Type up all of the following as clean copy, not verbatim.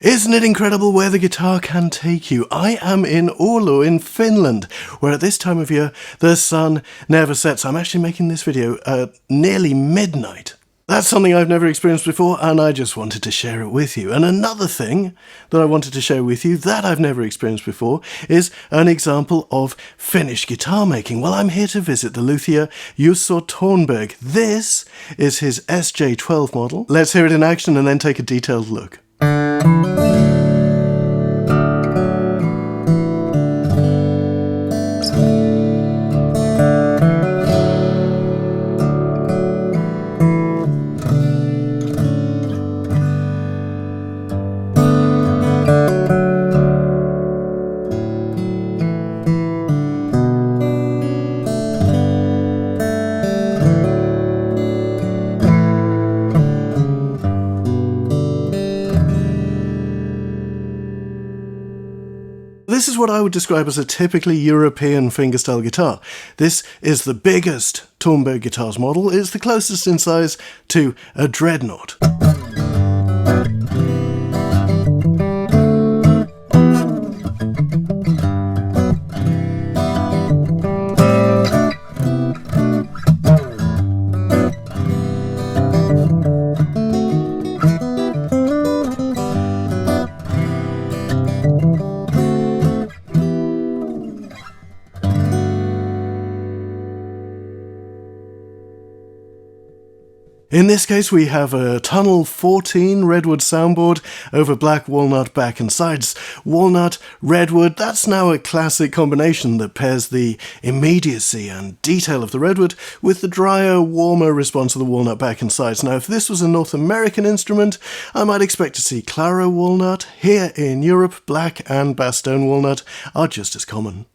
Isn't it incredible where the guitar can take you? I am in Oulu in Finland, where at this time of year the sun never sets. I'm actually making this video at nearly midnight. That's something I've never experienced before, and I just wanted to share it with you. And another thing that I wanted to share with you that I've never experienced before is an example of Finnish guitar making. Well, I'm here to visit the luthier Juuso Tornberg. This is his SJ12 model. Let's hear it in action and then take a detailed look. This is what I would describe as a typically European fingerstyle guitar. This is the biggest Tornberg guitars model. It's the closest in size to a dreadnought. In this case, we have a Tunnel 14 redwood soundboard over black walnut back and sides. Walnut, redwood, that's now a classic combination that pairs the immediacy and detail of the redwood with the drier, warmer response of the walnut back and sides. Now, if this was a North American instrument, I might expect to see Claro walnut. Here in Europe, black and Bastogne walnut are just as common.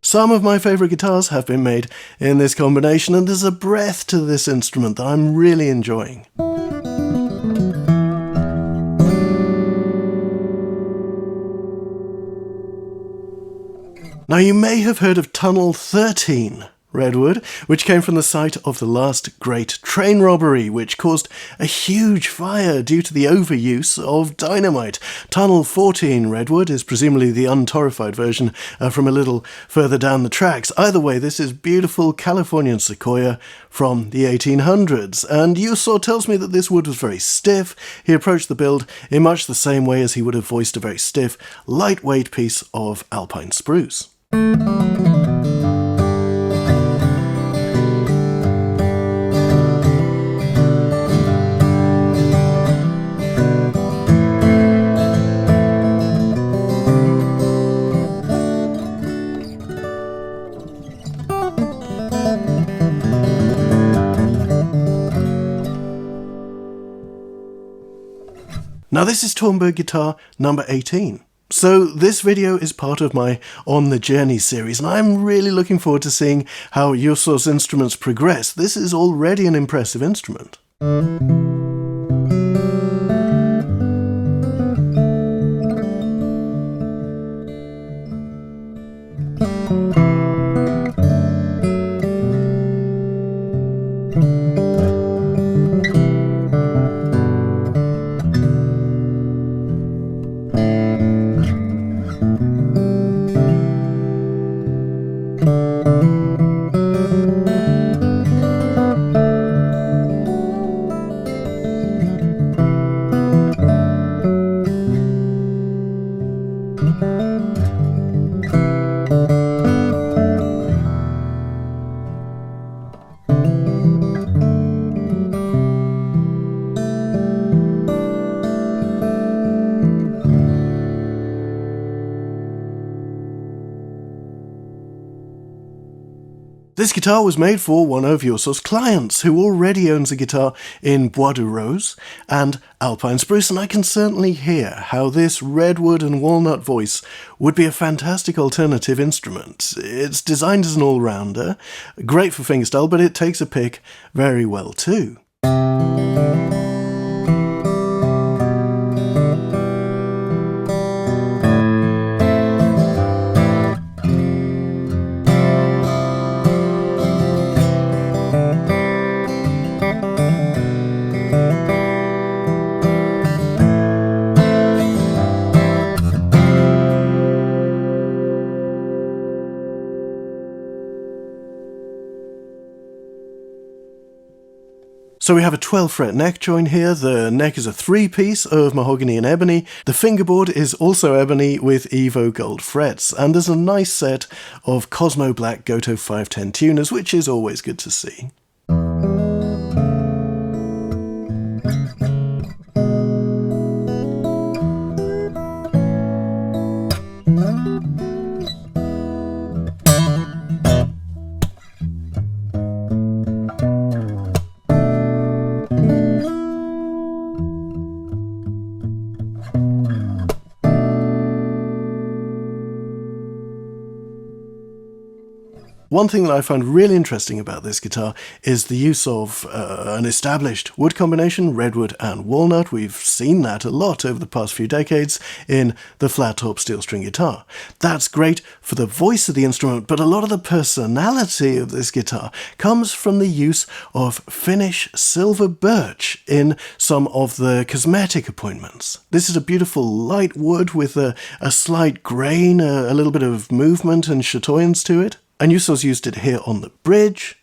Some of my favourite guitars have been made in this combination, and there's a breadth to this instrument that I'm really enjoying. Now, you may have heard of Tunnel 13 redwood, which came from the site of the last great train robbery, which caused a huge fire due to the overuse of dynamite. Tunnel 14 redwood is presumably the untorrified version from a little further down the tracks. Either way, this is beautiful Californian sequoia from the 1800s, and Juuso tells me that this wood was very stiff. He approached the build in much the same way as he would have voiced a very stiff, lightweight piece of alpine spruce. Now, this is Tornberg guitar number 18. So this video is part of my On the Journey series, and I'm really looking forward to seeing how Juuso's instruments progress. This is already an impressive instrument. This guitar was made for one of Juuso's clients, who already owns a guitar in Bois de Rose and Alpine Spruce, and I can certainly hear how this redwood and walnut voice would be a fantastic alternative instrument. It's designed as an all-rounder, great for fingerstyle, but it takes a pick very well too. So we have a 12-fret neck join here. The neck is a 3-piece of mahogany and ebony. The fingerboard is also ebony with Evo gold frets. And there's a nice set of Cosmo Black Goto 510 tuners, which is always good to see. One thing that I find really interesting about this guitar is the use of an established wood combination, redwood and walnut. We've seen that a lot over the past few decades in the flat-top steel string guitar. That's great for the voice of the instrument, but a lot of the personality of this guitar comes from the use of Finnish silver birch in some of the cosmetic appointments. This is a beautiful light wood with a slight grain, a little bit of movement and chatoyance to it. And Juuso's used it here on the bridge,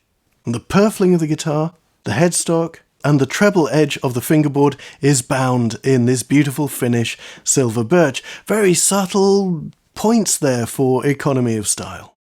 on the purfling of the guitar, the headstock, and the treble edge of the fingerboard is bound in this beautiful Finnish silver birch. Very subtle points there for economy of style.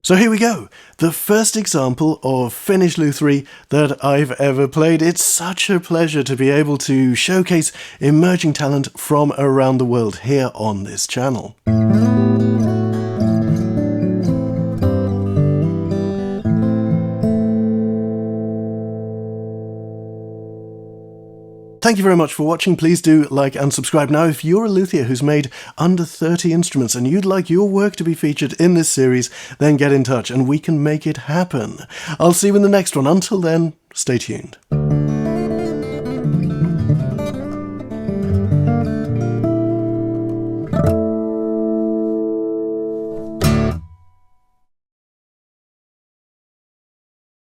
So here we go, the first example of Finnish luthiery that I've ever played. It's such a pleasure to be able to showcase emerging talent from around the world here on this channel. Thank you very much for watching. Please do like and subscribe. Now, if you're a luthier who's made under 30 instruments and you'd like your work to be featured in this series, then get in touch and we can make it happen. I'll see you in the next one. Until then, stay tuned.